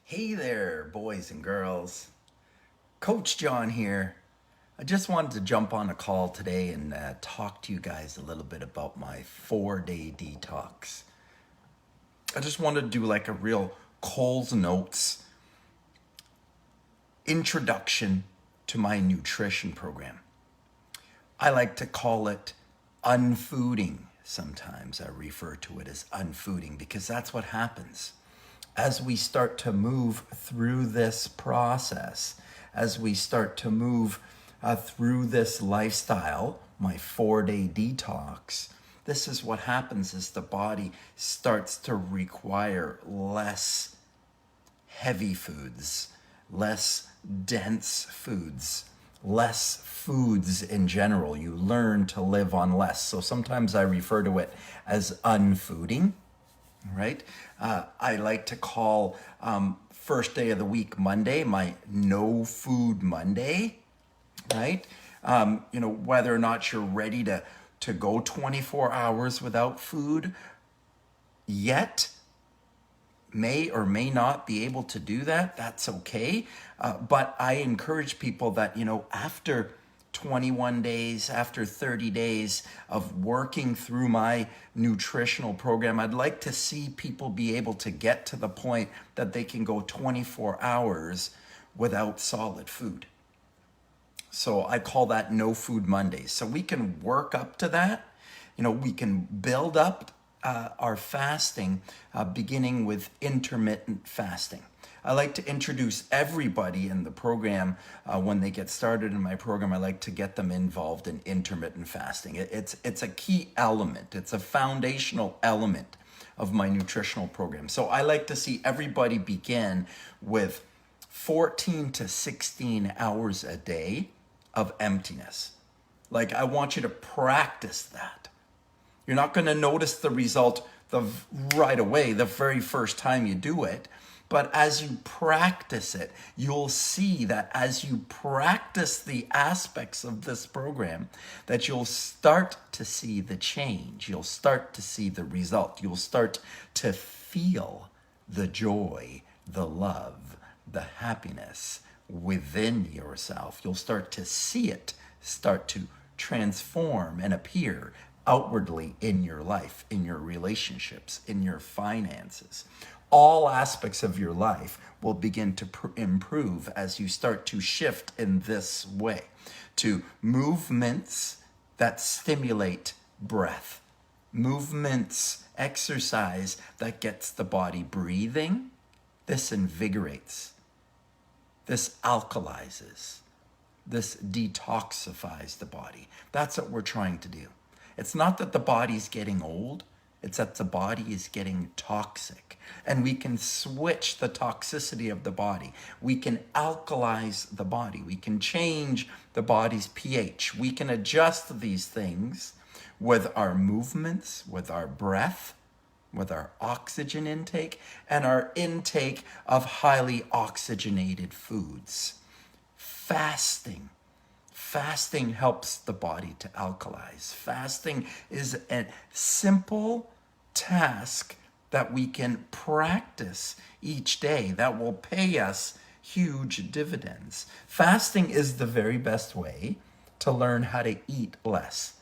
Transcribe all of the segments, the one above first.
Hey there, boys and girls. Coach John here. I just wanted to jump on a call today and talk to you guys a little bit about my 4-day detox. I just wanted to do like a real Coles Notes introduction to my nutrition program. I like to call it unfooding. Sometimes I refer to it as unfooding because that's what happens. As we start to move through this process, as we start to move through this lifestyle, my 4-day detox, this is what happens is the body starts to require less heavy foods, less dense foods, less foods in general. You learn to live on less. So sometimes I refer to it as unfooding, right? I like to call first day of the week Monday my no food Monday, right? Whether or not you're ready to go 24 hours without food yet, may or may not be able to do that. That's okay. But I encourage people that, after 21 days, after 30 days of working through my nutritional program, I'd like to see people be able to get to the point that they can go 24 hours without solid food. So I call that No Food Mondays. So we can work up to that. We can build up our fasting, beginning with intermittent fasting. I like to introduce everybody in the program when they get started in my program. I like to get them involved in intermittent fasting. It's a key element. It's a foundational element of my nutritional program. So I like to see everybody begin with 14 to 16 hours a day of emptiness. Like, I want you to practice that. You're not going to notice the result right away, the very first time you do it. But as you practice it, you'll see that as you practice the aspects of this program, that you'll start to see the change. You'll start to see the result. You'll start to feel the joy, the love, the happiness within yourself. You'll start to see it start to transform and appear outwardly in your life, in your relationships, in your finances. All aspects of your life will begin to improve as you start to shift in this way to movements that stimulate breath, movements, exercise that gets the body breathing. This invigorates, this alkalizes, this detoxifies the body. That's what we're trying to do. It's not that the body's getting old, it's that the body is getting toxic. And we can switch the toxicity of the body. We can alkalize the body. We can change the body's pH. We can adjust these things with our movements, with our breath, with our oxygen intake, and our intake of highly oxygenated foods. Fasting helps the body to alkalize. Fasting is a simple task that we can practice each day that will pay us huge dividends. Fasting is the very best way to learn how to eat less.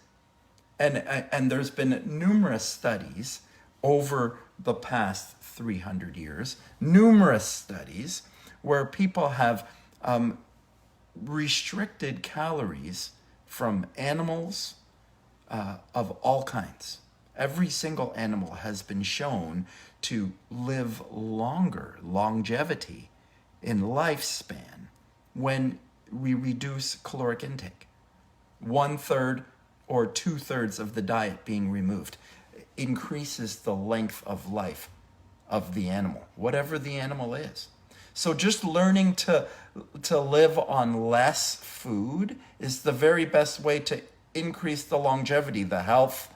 And there's been numerous studies over the past 300 years, numerous studies where people have restricted calories from animals of all kinds. Every single animal has been shown to live longer, longevity in lifespan when we reduce caloric intake. 1/3 or 2/3 of the diet being removed increases the length of life of the animal, whatever the animal is. So just learning to live on less food is the very best way to increase the longevity, the health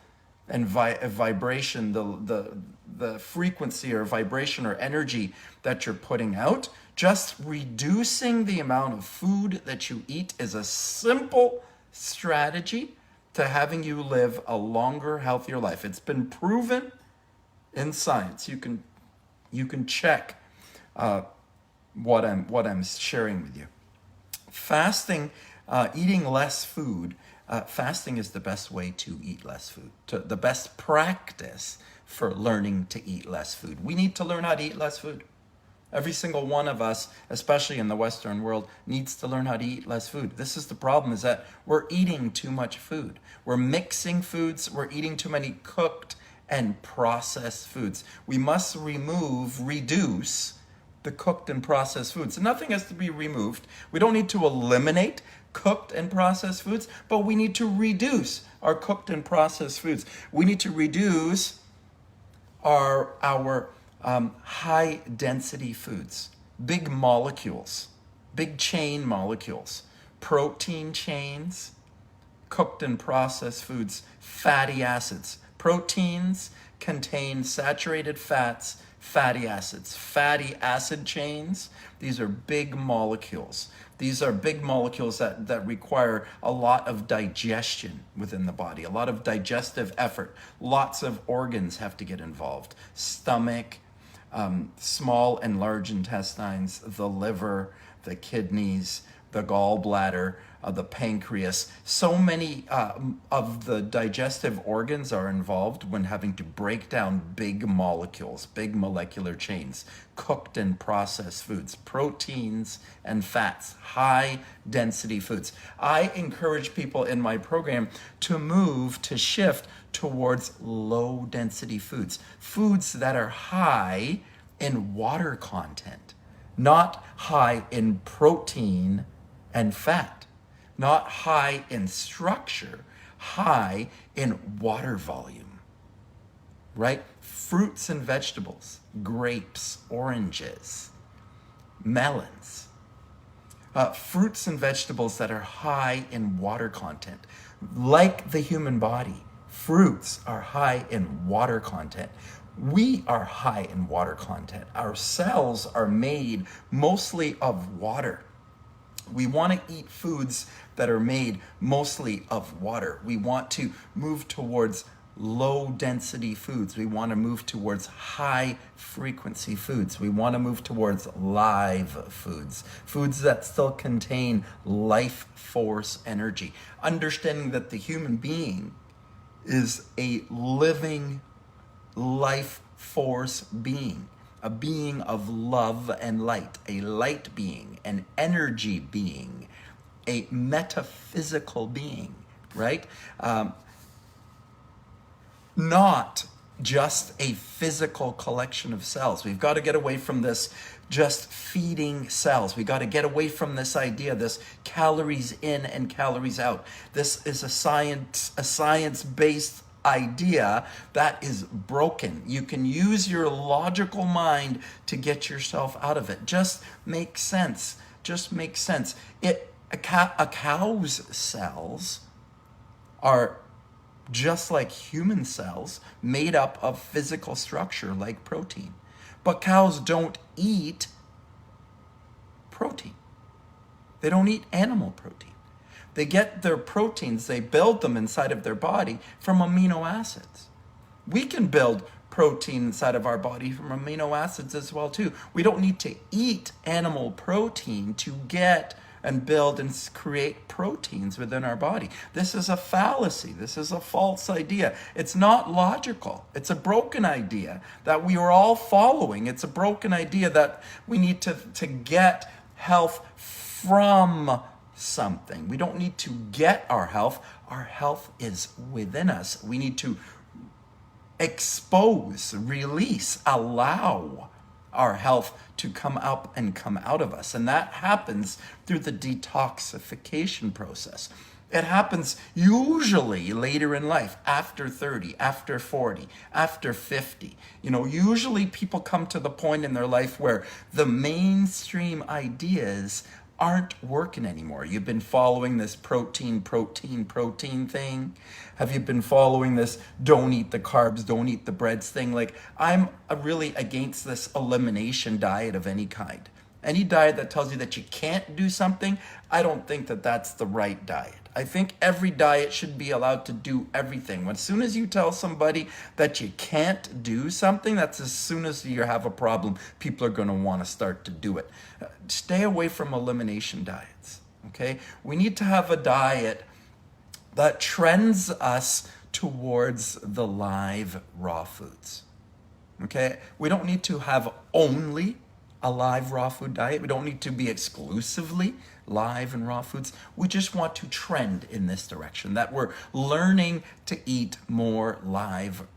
and vibration, the frequency or vibration or energy that you're putting out. Just reducing the amount of food that you eat is a simple strategy to having you live a longer, healthier life. It's been proven in science. You can check what I'm sharing with you. Fasting, eating less food. Fasting is the best way to eat less food. The best practice for learning to eat less food. We need to learn how to eat less food. Every single one of us, especially in the Western world, needs to learn how to eat less food. This is the problem, is that we're eating too much food. We're mixing foods. We're eating too many cooked and processed foods. We must reduce the cooked and processed foods. And nothing has to be removed. We don't need to eliminate cooked and processed foods, but we need to reduce our cooked and processed foods. We need to reduce our high density foods, big molecules, big chain molecules, protein chains, cooked and processed foods, fatty acids. Proteins contain saturated fats, fatty acids. Fatty acid chains, these are big molecules. These are big molecules that require a lot of digestion within the body, a lot of digestive effort. Lots of organs have to get involved. Stomach, small and large intestines, the liver, the kidneys, the gallbladder, the pancreas. So many of the digestive organs are involved when having to break down big molecules, big molecular chains, cooked and processed foods, proteins and fats, high density foods. I encourage people in my program to shift towards low density foods, foods that are high in water content, not high in protein and fat, not high in structure, high in water volume, right? Fruits and vegetables, grapes, oranges, melons, fruits and vegetables that are high in water content. Like the human body, fruits are high in water content. We are high in water content. Our cells are made mostly of water. We want to eat foods that are made mostly of water. We want to move towards low density foods. We want to move towards high frequency foods. We want to move towards live foods, foods that still contain life force energy. Understanding that the human being is a living life force being, a being of love and light, a light being, an energy being, a metaphysical being, right? Not just a physical collection of cells. We've got to get away from this just feeding cells. We got to get away from this idea, this calories in and calories out. This is a science-based idea that is broken. You can use your logical mind to get yourself out of it. Just makes sense. Just makes sense. A cow's cells are just like human cells, made up of physical structure like protein. But cows don't eat protein. They don't eat animal protein. They get their proteins, they build them inside of their body from amino acids. We can build protein inside of our body from amino acids as well too. We don't need to eat animal protein to get and build and create proteins within our body. This is a fallacy. This is a false idea. It's not logical. It's a broken idea that we are all following. It's a broken idea that we need to get health from something. We don't need to get our health. Our health is within us. We need to expose, release, allow our health to come up and come out of us. And that happens through the detoxification process. It happens usually later in life, after 30, after 40, after 50. Usually people come to the point in their life where the mainstream ideas aren't working anymore. You've been following this protein thing. Have you been following this don't eat the carbs, don't eat the breads thing? Like, I'm really against this elimination diet of any kind. Any diet that tells you that you can't do something, I don't think that that's the right diet. I think every diet should be allowed to do everything. As soon as you tell somebody that you can't do something, that's as soon as you have a problem, people are going to want to start to do it. Stay away from elimination diets, okay? We need to have a diet that trends us towards the live raw foods, okay? We don't need to have only a live raw food diet. We don't need to be exclusively live and raw foods. We just want to trend in this direction, that we're learning to eat more live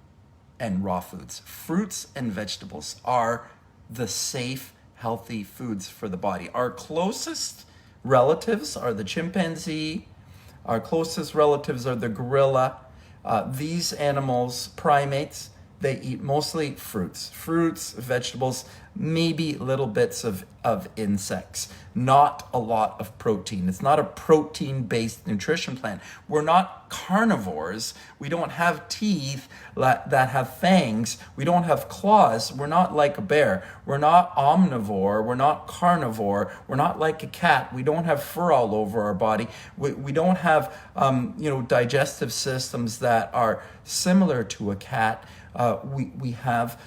and raw foods. Fruits and vegetables are the safe, healthy foods for the body. Our closest relatives are the chimpanzee. Our closest relatives are the gorilla. These animals, primates, they eat mostly fruits, vegetables, maybe little bits of insects, not a lot of protein. It's not a protein-based nutrition plan. We're not carnivores. We don't have teeth that have fangs. We don't have claws. We're not like a bear. We're not omnivore. We're not carnivore. We're not like a cat. We don't have fur all over our body. We don't have digestive systems that are similar to a cat. We have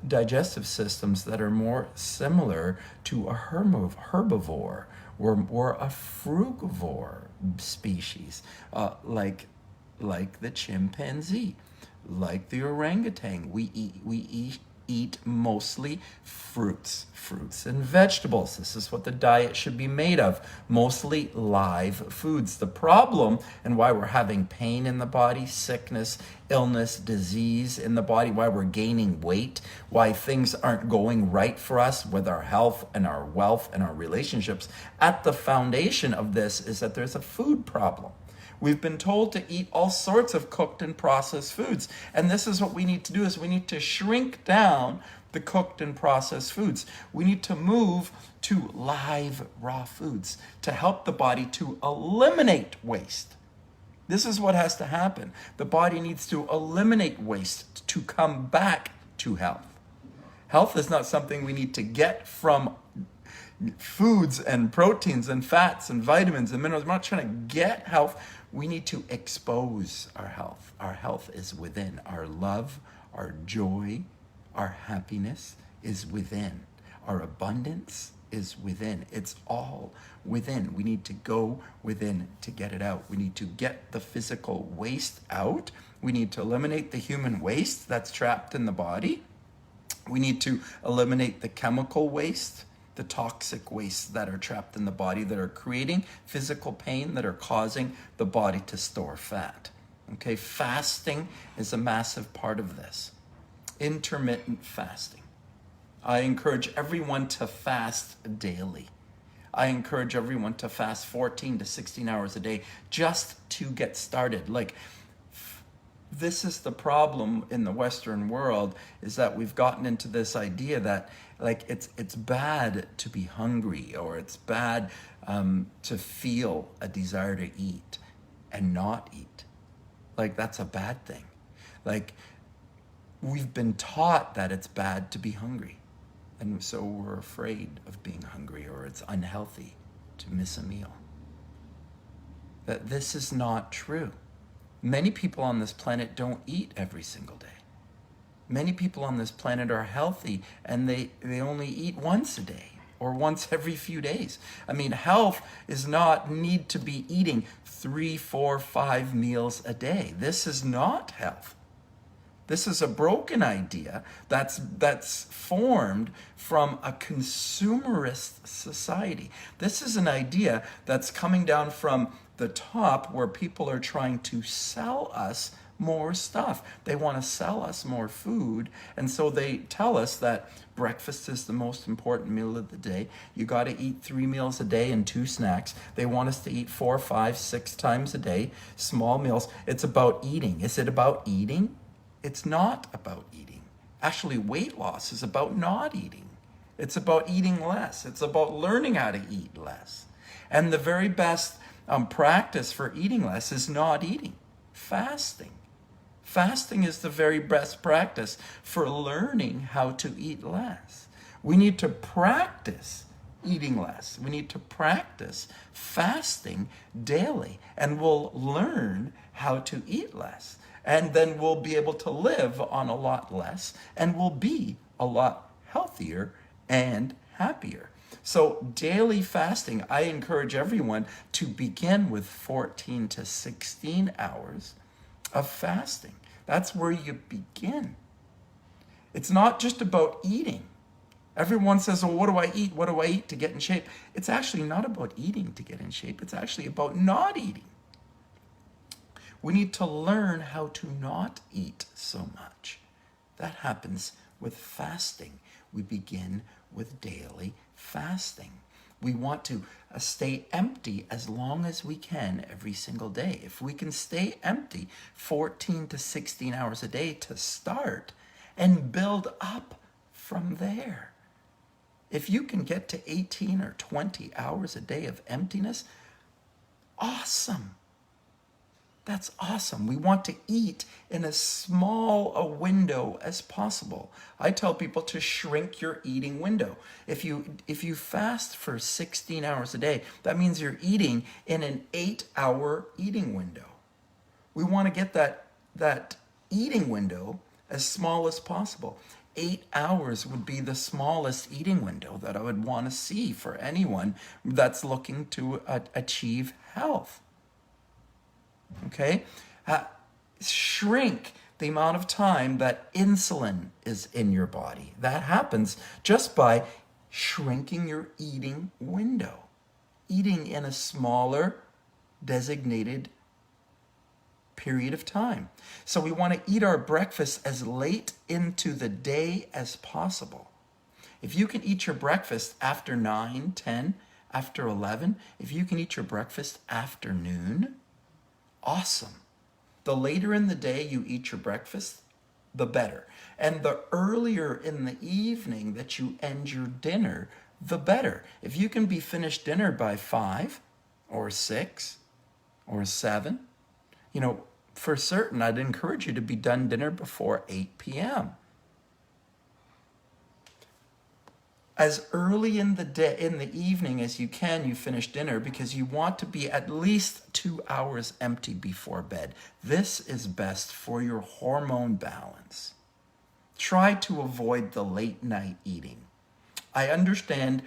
digestive systems that are more similar to a herbivore. We're a frugivore species, like the chimpanzee, like the orangutan. We eat mostly fruits and vegetables. This is what the diet should be made of, mostly live foods. The problem and why we're having pain in the body, sickness, illness, disease in the body, why we're gaining weight, why things aren't going right for us with our health and our wealth and our relationships, at the foundation of this is that there's a food problem. We've been told to eat all sorts of cooked and processed foods. And this is what we need to do, is we need to shrink down the cooked and processed foods. We need to move to live raw foods to help the body to eliminate waste. This is what has to happen. The body needs to eliminate waste to come back to health. Health is not something we need to get from foods and proteins and fats and vitamins and minerals. We're not trying to get health. We need to expose our health. Our health is within. Our love, our joy, our happiness is within. Our abundance is within. It's all within. We need to go within to get it out. We need to get the physical waste out. We need to eliminate the human waste that's trapped in the body. We need to eliminate the chemical waste, the toxic wastes that are trapped in the body, that are creating physical pain, that are causing the body to store fat. Okay, fasting is a massive part of this. Intermittent fasting. I encourage everyone to fast daily. I encourage everyone to fast 14 to 16 hours a day just to get started. This is the problem in the Western world, is that we've gotten into this idea that it's bad to be hungry, or it's bad to feel a desire to eat and not eat. That's a bad thing. We've been taught that it's bad to be hungry. And so we're afraid of being hungry, or it's unhealthy to miss a meal. That this is not true. Many people on this planet don't eat every single day. Many people on this planet are healthy and they only eat once a day or once every few days. Health is not need to be eating 3, 4, 5 meals a day. This is not health. This is a broken idea that's formed from a consumerist society. This is an idea that's coming down from the top, where people are trying to sell us more stuff. They want to sell us more food, and so they tell us that breakfast is the most important meal of the day. You got to eat 3 meals a day and 2 snacks. They want us to eat 4, 5, 6 times a day, small meals. It's about eating. Is it about eating? It's not about eating. Actually, weight loss is about not eating. It's about eating less. It's about learning how to eat less. And the very best practice for eating less is not eating. Fasting. Fasting is the very best practice for learning how to eat less. We need to practice eating less. We need to practice fasting daily, and we'll learn how to eat less. And then we'll be able to live on a lot less, and we'll be a lot healthier and happier. So daily fasting, I encourage everyone to begin with 14 to 16 hours of fasting. That's where you begin. It's not just about eating. Everyone says, well, what do I eat? What do I eat to get in shape? It's actually not about eating to get in shape. It's actually about not eating. We need to learn how to not eat so much. That happens with fasting. We begin with daily fasting. We want to stay empty as long as we can every single day. If we can stay empty 14 to 16 hours a day to start and build up from there. If you can get to 18 or 20 hours a day of emptiness, awesome. That's awesome. We want to eat in as small a window as possible. I tell people to shrink your eating window. If you fast for 16 hours a day, that means you're eating in an 8-hour eating window. We want to get that eating window as small as possible. 8 hours would be the smallest eating window that I would want to see for anyone that's looking to achieve health. Okay? Shrink the amount of time that insulin is in your body. That happens just by shrinking your eating window. Eating in a smaller, designated period of time. So we want to eat our breakfast as late into the day as possible. If you can eat your breakfast after 9, 10, after 11, if you can eat your breakfast after noon, awesome. The later in the day you eat your breakfast, the better. And the earlier in the evening that you end your dinner, the better. If you can be finished dinner by 5 or 6 or 7, for certain, I'd encourage you to be done dinner before 8 p.m. As early in the day, in the evening as you can, you finish dinner because you want to be at least 2 hours empty before bed. This is best for your hormone balance. Try to avoid the late night eating. I understand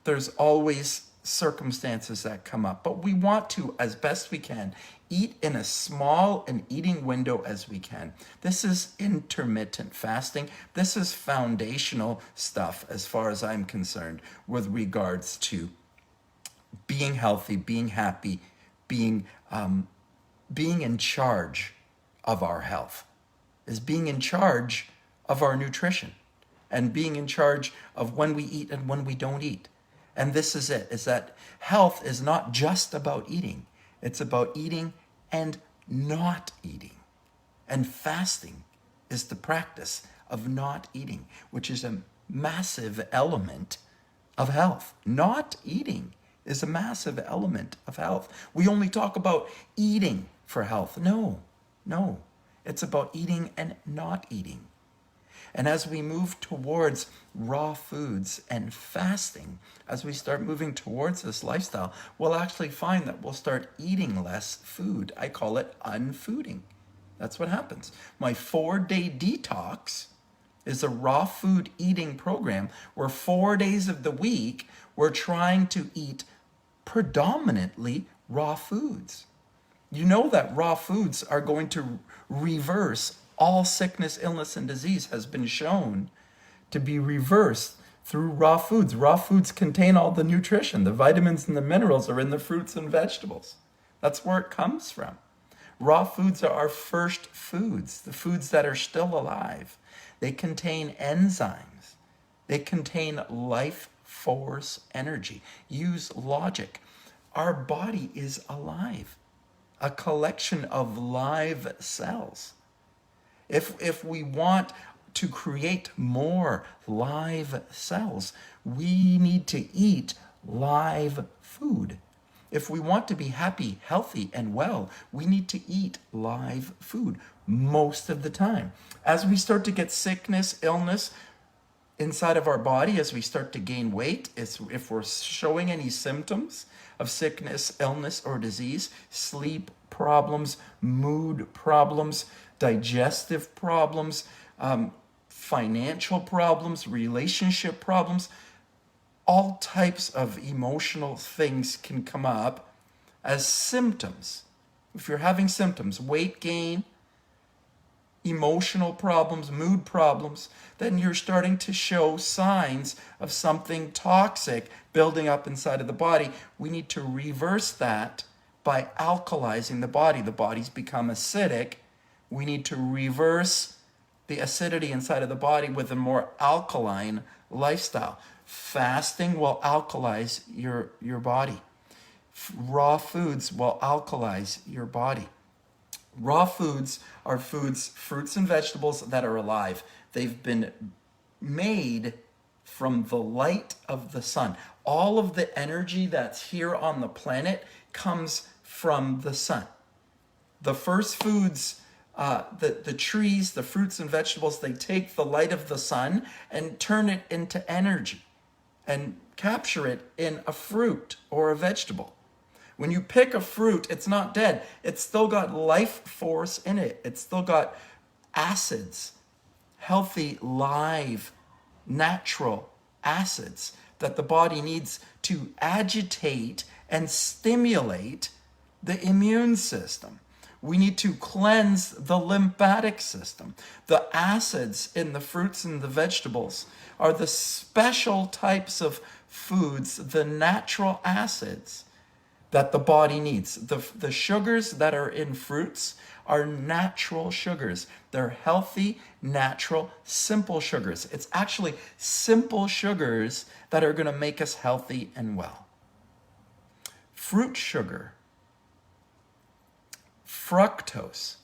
there's always circumstances that come up, but we want to, as best we can, eat in as small an eating window as we can. This is intermittent fasting. This is foundational stuff as far as I'm concerned with regards to being healthy, being happy, being in charge of our health, is being in charge of our nutrition and being in charge of when we eat and when we don't eat. And this is it, is that health is not just about eating. It's about eating and not eating. And fasting is the practice of not eating, which is a massive element of health. Not eating is a massive element of health. We only talk about eating for health. No. It's about eating and not eating. And as we move towards raw foods and fasting, as we start moving towards this lifestyle, we'll actually find that we'll start eating less food. I call it unfooding. That's what happens. My 4-day detox is a raw food eating program where 4 days of the week, we're trying to eat predominantly raw foods. You know that raw foods are going to reverse all sickness, illness, and disease has been shown to be reversed through raw foods. Raw foods contain all the nutrition. The vitamins and the minerals are in the fruits and vegetables. That's where it comes from. Raw foods are our first foods, the foods that are still alive. They contain enzymes. They contain life force energy. Use logic. Our body is alive, a collection of live cells. If we want to create more live cells, we need to eat live food. If we want to be happy, healthy, and well, we need to eat live food most of the time. As we start to get sickness, illness, inside of our body as we start to gain weight, is if we're showing any symptoms of sickness, illness, or disease, sleep problems, mood problems, digestive problems, financial problems, relationship problems, all types of emotional things can come up as symptoms. If you're having symptoms, weight gain, emotional problems, mood problems, then you're starting to show signs of something toxic building up inside of the body. We need to reverse that by alkalizing the body. The body's become acidic. We need to reverse the acidity inside of the body with a more alkaline lifestyle. Fasting will alkalize your body. Raw foods will alkalize your body. Raw foods are foods, fruits and vegetables that are alive. They've been made from the light of the sun. All of the energy that's here on the planet comes from the sun. The first foods, the trees, the fruits and vegetables, they take the light of the sun and turn it into energy and capture it in a fruit or a vegetable. When you pick a fruit, it's not dead. It's still got life force in it. It's still got acids, healthy, live, natural acids that the body needs to agitate and stimulate the immune system. We need to cleanse the lymphatic system. The acids in the fruits and the vegetables are the special types of foods, the natural acids that the body needs. The sugars that are in fruits are natural sugars. They're healthy, natural, simple sugars. It's actually simple sugars that are going to make us healthy and well. Fruit sugar, fructose,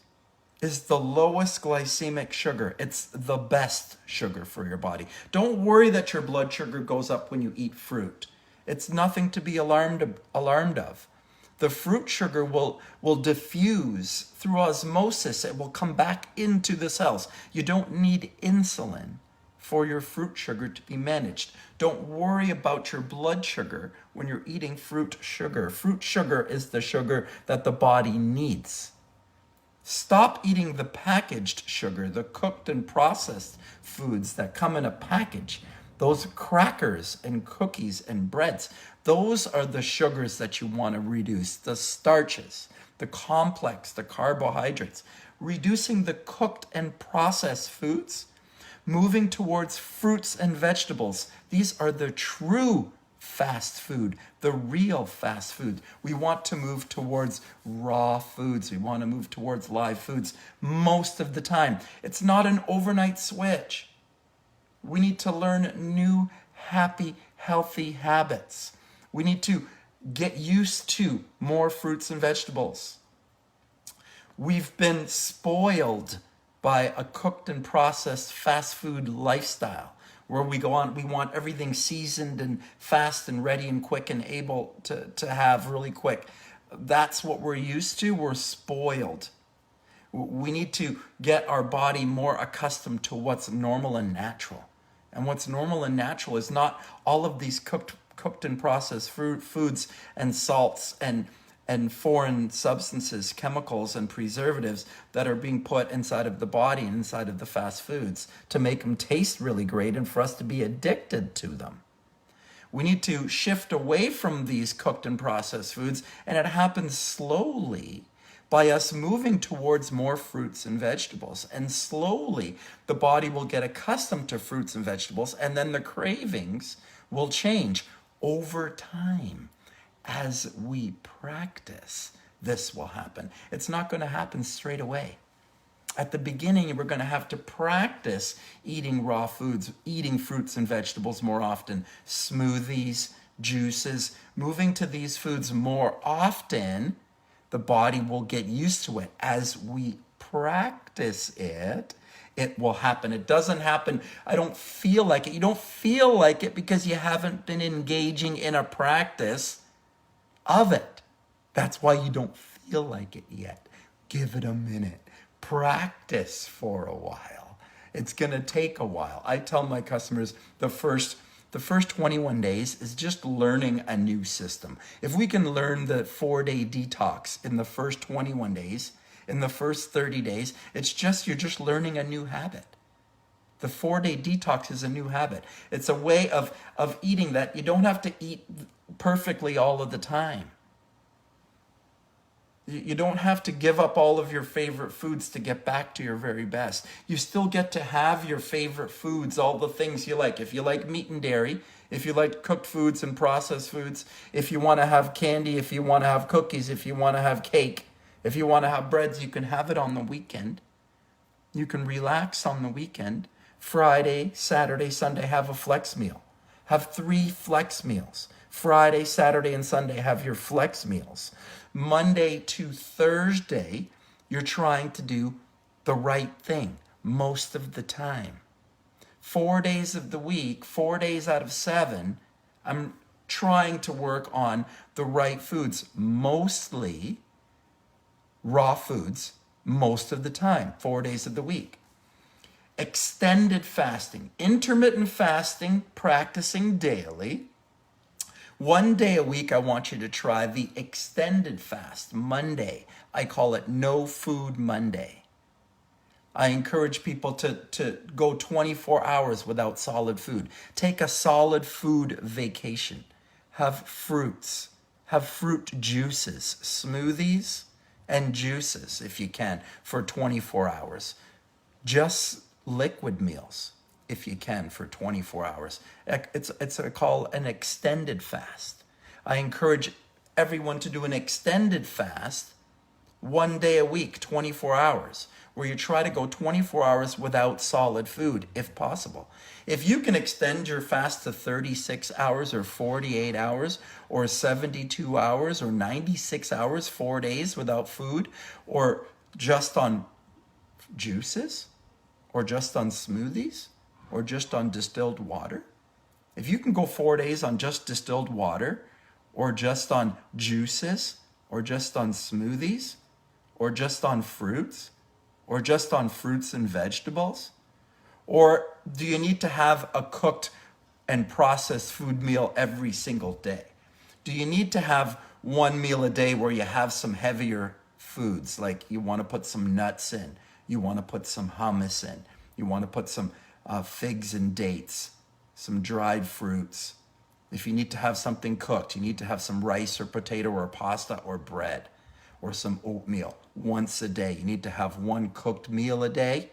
is the lowest glycemic sugar. It's the best sugar for your body. Don't worry that your blood sugar goes up when you eat fruit. It's nothing to be alarmed of. The fruit sugar will diffuse through osmosis. It will come back into the cells. You don't need insulin for your fruit sugar to be managed. Don't worry about your blood sugar when you're eating fruit sugar. Fruit sugar is the sugar that the body needs. Stop eating the packaged sugar, the cooked and processed foods that come in a package. Those crackers and cookies and breads, those are the sugars that you want to reduce. The starches, the complex, the carbohydrates. Reducing the cooked and processed foods, moving towards fruits and vegetables. These are the true fast food, the real fast food. We want to move towards raw foods. We want to move towards live foods most of the time. It's not an overnight switch. We need to learn new, happy, healthy habits. We need to get used to more fruits and vegetables. We've been spoiled by a cooked and processed fast food lifestyle where we want everything seasoned and fast and ready and quick and able to have really quick. That's what we're used to. We're spoiled. We need to get our body more accustomed to what's normal and natural. And what's normal and natural is not all of these cooked and processed foods and salts and foreign substances, chemicals and preservatives that are being put inside of the body and inside of the fast foods to make them taste really great and for us to be addicted to them. We need to shift away from these cooked and processed foods, and it happens slowly by us moving towards more fruits and vegetables. And slowly, the body will get accustomed to fruits and vegetables, and then the cravings will change over time. As we practice, this will happen. It's not going to happen straight away. At the beginning, we're going to have to practice eating raw foods, eating fruits and vegetables more often, smoothies, juices, moving to these foods more often. The body will get used to it. As we practice it, it will happen. It doesn't happen, I don't feel like it. You don't feel like it because you haven't been engaging in a practice of it. That's why you don't feel like it yet. Give it a minute. Practice for a while. It's going to take a while. I tell my customers the first 21 days is just learning a new system. If we can learn the 4-day detox in the first 21 days, in the first 30 days, you're just learning a new habit. The 4-day detox is a new habit. It's a way of eating that you don't have to eat perfectly all of the time. You don't have to give up all of your favorite foods to get back to your very best. You still get to have your favorite foods, all the things you like. If you like meat and dairy, if you like cooked foods and processed foods, if you want to have candy, if you want to have cookies, if you want to have cake, if you want to have breads, you can have it on the weekend. You can relax on the weekend. Friday, Saturday, Sunday, have a flex meal. Have 3 flex meals. Friday, Saturday, and Sunday, have your flex meals. Monday to Thursday, you're trying to do the right thing most of the time. 4 days of the week, 4 days out of 7, I'm trying to work on the right foods, mostly raw foods, most of the time, 4 days of the week. Extended fasting, intermittent fasting, practicing daily. 1 day a week, I want you to try the extended fast, Monday. I call it No Food Monday. I encourage people to go 24 hours without solid food. Take a solid food vacation. Have fruits. Have fruit juices, smoothies, and juices, if you can, for 24 hours. Just liquid meals, if you can, for 24 hours. It's called an extended fast. I encourage everyone to do an extended fast 1 day a week, 24 hours, where you try to go 24 hours without solid food, if possible. If you can extend your fast to 36 hours or 48 hours or 72 hours or 96 hours, 4 days without food, or just on juices, or just on smoothies, or just on distilled water. If you can go 4 days on just distilled water, or just on juices, or just on smoothies, or just on fruits, or just on fruits and vegetables, or do you need to have a cooked and processed food meal every single day? Do you need to have 1 meal a day where you have some heavier foods, like you want to put some nuts in, you want to put some hummus in, you want to put some figs and dates, some dried fruits. If you need to have something cooked, you need to have some rice or potato or pasta or bread or some oatmeal once a day. You need to have 1 cooked meal a day.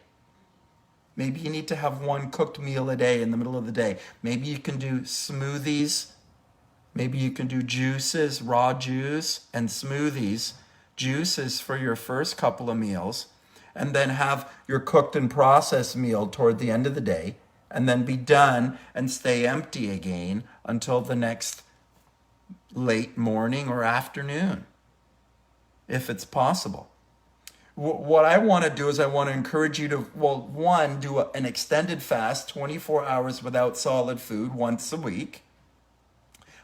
Maybe you need to have 1 cooked meal a day in the middle of the day. Maybe you can do smoothies. Maybe you can do juices, raw juice and smoothies, juices for your first couple of meals, and then have your cooked and processed meal toward the end of the day, and then be done and stay empty again until the next late morning or afternoon, if it's possible. What I want to do is I want to encourage you to, well, 1, do an extended fast, 24 hours without solid food once a week.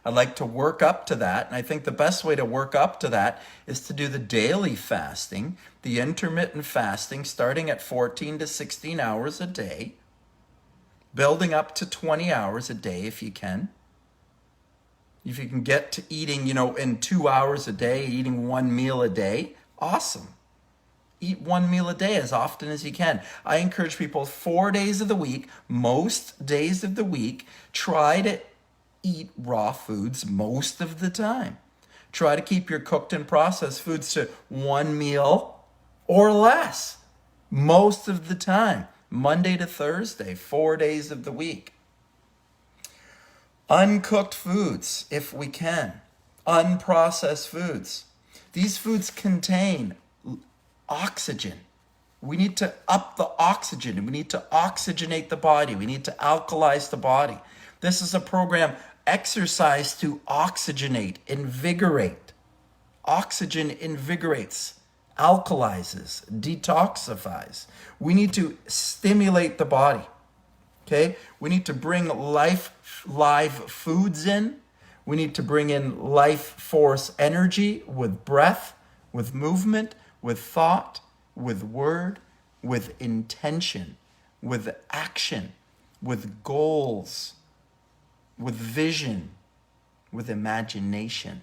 I'd like to work up to that. And I think the best way to work up to that is to do the daily fasting, the intermittent fasting, starting at 14 to 16 hours a day, building up to 20 hours a day if you can. If you can get to eating, in 2 hours a day, eating 1 meal a day, awesome. Eat 1 meal a day as often as you can. I encourage people 4 days of the week, most days of the week, try to eat raw foods most of the time. Try to keep your cooked and processed foods to 1 meal or less most of the time. Monday to Thursday, 4 days of the week. Uncooked foods, if we can. Unprocessed foods. These foods contain oxygen. We need to up the oxygen. We need to oxygenate the body. We need to alkalize the body. This is a program, exercise to oxygenate, invigorate. Oxygen invigorates, alkalizes, detoxifies. We need to stimulate the body. Okay? We need to bring live foods in. We need to bring in life force energy with breath, with movement, with thought, with word, with intention. with action, with goals, with vision, with imagination.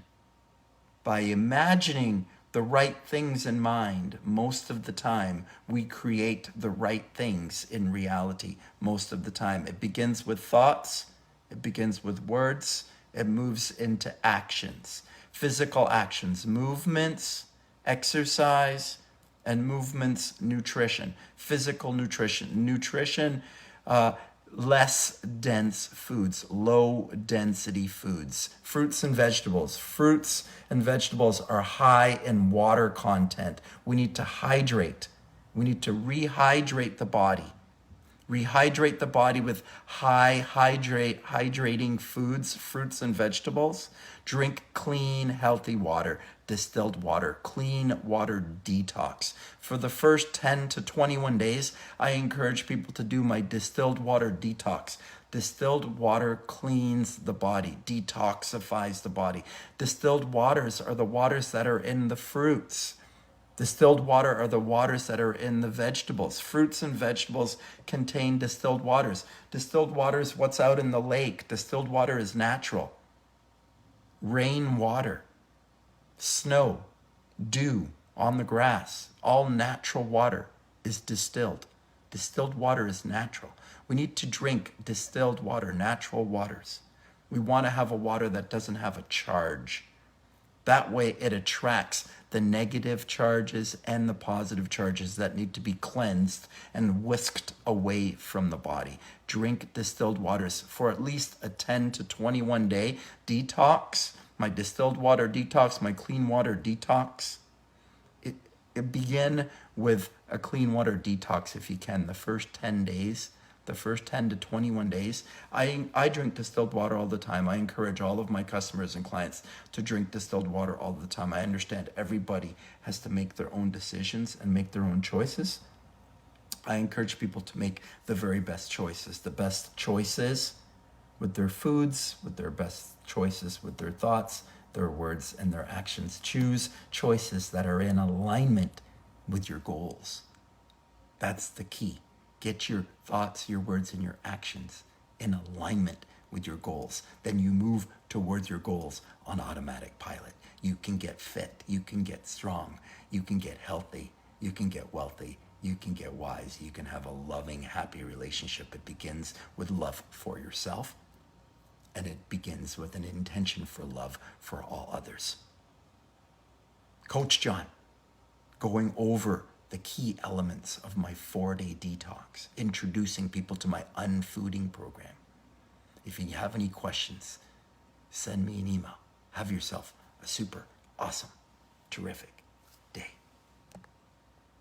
By imagining the right things in mind, most of the time, we create the right things in reality. Most of the time, it begins with thoughts, it begins with words, it moves into actions, physical actions, movements, exercise, and movements, nutrition, physical nutrition, less dense foods, low density foods, fruits and vegetables. Fruits and vegetables are high in water content. We need to hydrate. We need to rehydrate the body. Rehydrate the body with hydrating foods, fruits and vegetables. Drink clean, healthy water, distilled water, clean water detox. For the first 10 to 21 days, I encourage people to do my distilled water detox. Distilled water cleans the body, detoxifies the body. Distilled waters are the waters that are in the fruits. Distilled water are the waters that are in the vegetables. Fruits and vegetables contain distilled waters. Distilled water is what's out in the lake. Distilled water is natural. Rain water, snow, dew on the grass, all natural water is distilled. Distilled water is natural. We need to drink distilled water, natural waters. We want to have a water that doesn't have a charge. That way it attracts the negative charges and the positive charges that need to be cleansed and whisked away from the body. Drink distilled waters for at least a 10 to 21 day detox. My distilled water detox, my clean water detox. It begin with a clean water detox if you can. The first 10 days, the first 10 to 21 days. I drink distilled water all the time. I encourage all of my customers and clients to drink distilled water all the time. I understand everybody has to make their own decisions and make their own choices. I encourage people to make the very best choices, the best choices with their foods, with their best choices with their thoughts, their words, and their actions. Choose choices that are in alignment with your goals. That's the key. Get your thoughts, your words, and your actions in alignment with your goals. Then you move towards your goals on automatic pilot. You can get fit. You can get strong. You can get healthy. You can get wealthy. You can get wise. You can have a loving, happy relationship. It begins with love for yourself, and it begins with an intention for love for all others. Coach John, going over the key elements of my 4-day detox, introducing people to my Unfooding program. If you have any questions, send me an email. Have yourself a super awesome, terrific